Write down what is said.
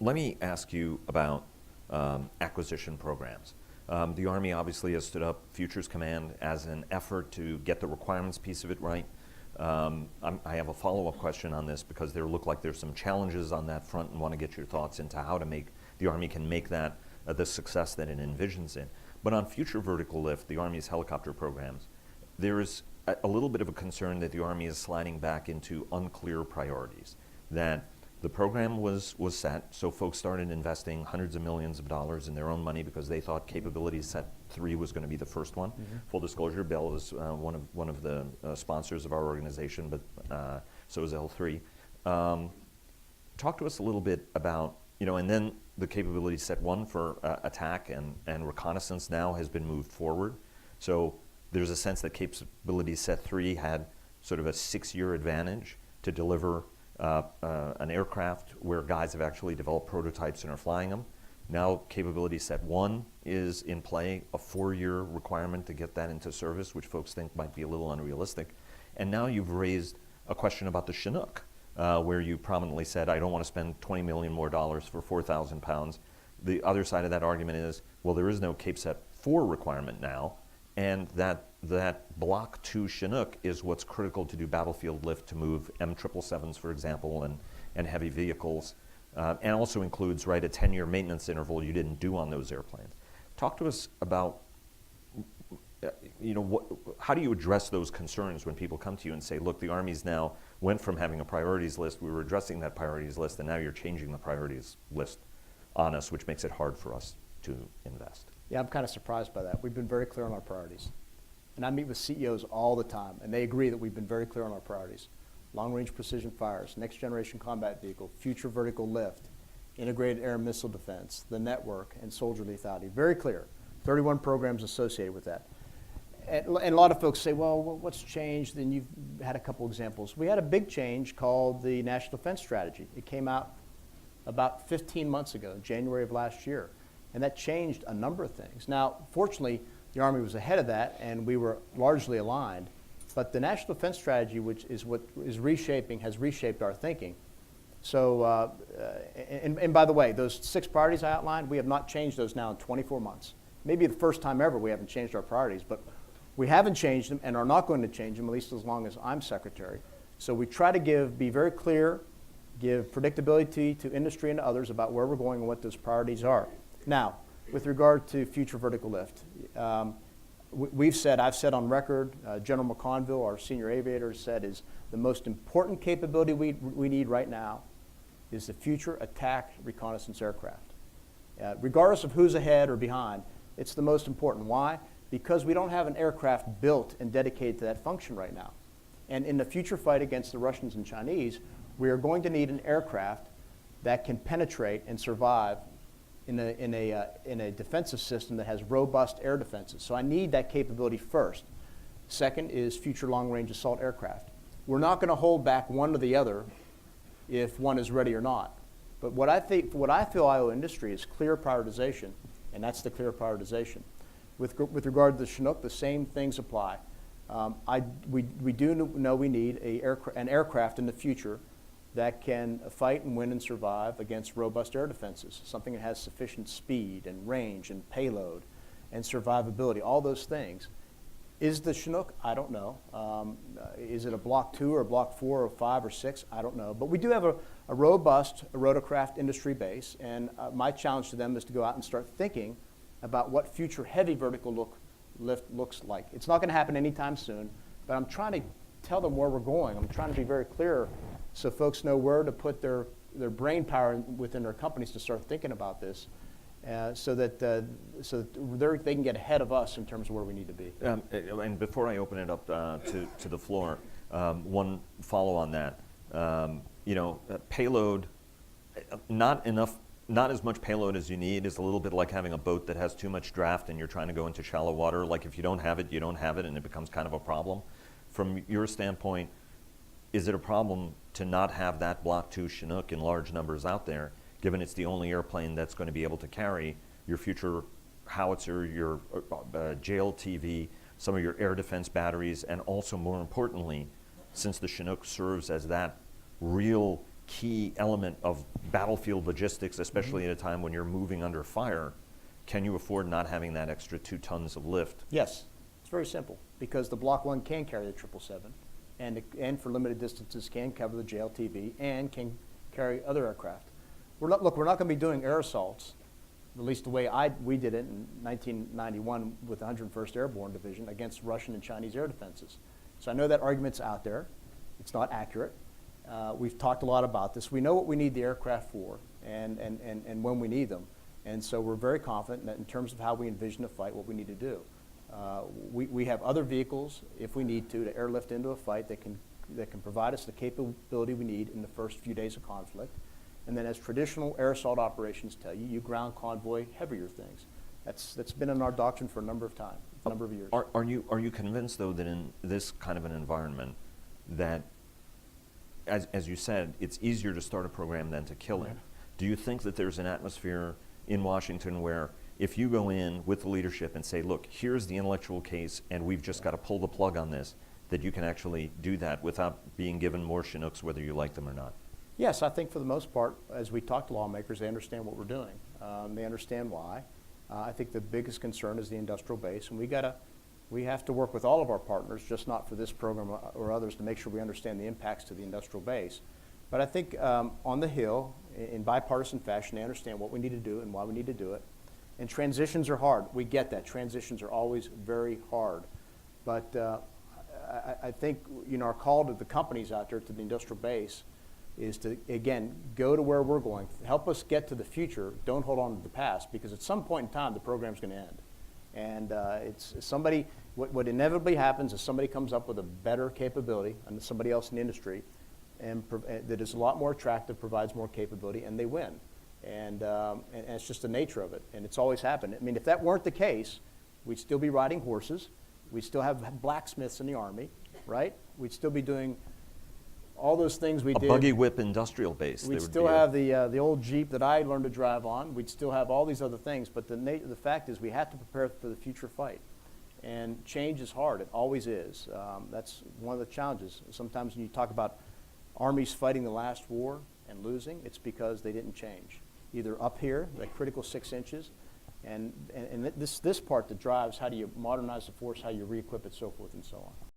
Let me ask you about acquisition programs. The Army obviously has stood up Futures Command as an effort to get the requirements piece of it right. I have a follow-up question on this because there look like there's some challenges on that front and want to get your thoughts into how to make the Army can make that the success that it envisions in. But on future vertical lift, the Army's helicopter programs, there is a little bit of a concern that the Army is sliding back into unclear priorities, that the program was set, so folks started investing hundreds of millions of dollars in their own money because they thought capability set 3 was going to be the first one. Full disclosure, Bill is one of the sponsors of our organization, but so is L3. Talk to us a little bit about, and then the capability set 1 for attack and reconnaissance now has been moved forward. So there's a sense that capability set 3 had sort of a 6-year advantage to deliver an aircraft where guys have actually developed prototypes and are flying them. Now capability set 1 is in play, a 4-year requirement to get that into service, which folks think might be a little unrealistic. And now you've raised a question about the Chinook, where you prominently said, I don't want to spend $20 million more for 4,000 pounds. The other side of that argument is, well, there is no Cape Set 4 requirement now, and that Block 2 Chinook is what's critical to do battlefield lift to move M777s, for example, and heavy vehicles, and also includes, right, a 10-year maintenance interval you didn't do on those airplanes. Talk to us about, how do you address those concerns when people come to you and say, look, the Army's now went from having a priorities list, we were addressing that priorities list, and now you're changing the priorities list on us, which makes it hard for us to invest. Yeah, I'm kind of surprised by that. We've been very clear on our priorities. And I meet with CEOs all the time, and they agree that we've been very clear on our priorities. Long-range precision fires, next-generation combat vehicle, future vertical lift, integrated air and missile defense, the network, and soldier lethality. Very clear. 31 programs associated with that. And a lot of folks say, well, what's changed? And you've had a couple examples. We had a big change called the National Defense Strategy. It came out about 15 months ago, January of last year. And that changed a number of things. Now, fortunately, the Army was ahead of that, and we were largely aligned. But the National Defense Strategy, which is what is reshaping, has reshaped our thinking. So, and by the way, those 6 priorities I outlined, we have not changed those now in 24 months. Maybe the first time ever we haven't changed our priorities, but we haven't changed them and are not going to change them, at least as long as I'm secretary. So we try to be very clear, give predictability to industry and to others about where we're going and what those priorities are. Now, with regard to future vertical lift, I've said on record, General McConville, our senior aviator, said is the most important capability we need right now is the future attack reconnaissance aircraft. Regardless of who's ahead or behind, it's the most important. Why? Because we don't have an aircraft built and dedicated to that function right now. And in the future fight against the Russians and Chinese, we are going to need an aircraft that can penetrate and survive in a defensive system that has robust air defenses. So I need that capability first. Second is future long-range assault aircraft. We're not going to hold back one or the other if one is ready or not. But what I feel I owe industry is clear prioritization, and that's the clear prioritization. With regard to the Chinook, the same things apply. We do know we need an aircraft in the future that can fight and win and survive against robust air defenses, something that has sufficient speed and range and payload and survivability, all those things. Is the Chinook? I don't know. Is it a Block 2 or a Block 4 or 5 or 6? I don't know. But we do have a robust rotorcraft industry base, and my challenge to them is to go out and start thinking about what future heavy vertical lift looks like. It's not going to happen anytime soon, but I'm trying to tell them where we're going. I'm trying to be very clear so folks know where to put their brain power within their companies to start thinking about this, so that they can get ahead of us in terms of where we need to be. And before I open it up to the floor, one follow on that. Payload, not as much payload as you need is a little bit like having a boat that has too much draft and you're trying to go into shallow water. Like if you don't have it, you don't have it, and it becomes kind of a problem. From your standpoint, is it a problem to not have that Block 2 Chinook in large numbers out there, given it's the only airplane that's going to be able to carry your future howitzer, your JLTV, some of your air defense batteries, and also more importantly, since the Chinook serves as that real key element of battlefield logistics, especially at a time when you're moving under fire. Can you afford not having that extra 2 tons of lift? Yes, it's very simple, because the Block 1 can carry the 777, and for limited distances can cover the JLTV and can carry other aircraft. Look, we're not going to be doing air assaults, at least the way we did it in 1991 with the 101st Airborne Division against Russian and Chinese air defenses. So I know that argument's out there. It's not accurate. We've talked a lot about this. We know what we need the aircraft for and when we need them. And so we're very confident that in terms of how we envision a fight, what we need to do. We have other vehicles, if we need to airlift into a fight that can provide us the capability we need in the first few days of conflict. And then as traditional air assault operations tell you, you ground convoy heavier things. That's been in our doctrine for a number of years. Are you convinced, though, that in this kind of an environment that, as you said, it's easier to start a program than to kill it? Do you think that there's an atmosphere in Washington where if you go in with the leadership and say, look, here's the intellectual case and we've just got to pull the plug on this, that you can actually do that without being given more Chinooks whether you like them or not? Yes, I think for the most part, as we talk to lawmakers, they understand what we're doing. They understand why. I think the biggest concern is the industrial base, and we have to work with all of our partners, just not for this program or others, to make sure we understand the impacts to the industrial base. But I think on the Hill, in bipartisan fashion, they understand what we need to do and why we need to do it. And transitions are hard. We get that. Transitions are always very hard. But I think our call to the companies out there, to the industrial base, is to, again, go to where we're going. Help us get to the future. Don't hold on to the past, because at some point in time, the program's going to end. And what inevitably happens is somebody comes up with a better capability than somebody else in the industry, and that is a lot more attractive, provides more capability, and they win. And it's just the nature of it, and it's always happened. I mean, if that weren't the case, we'd still be riding horses. We'd still have blacksmiths in the Army, right? We'd still be doing all those things we did. A buggy whip industrial base. We'd still have the old Jeep that I learned to drive on. We'd still have all these other things. But the fact is we have to prepare for the future fight. And change is hard. It always is. That's one of the challenges. Sometimes when you talk about armies fighting the last war and losing, it's because they didn't change. Either up here, that critical 6 inches, and this part that drives how do you modernize the force, how you re-equip it, so forth and so on.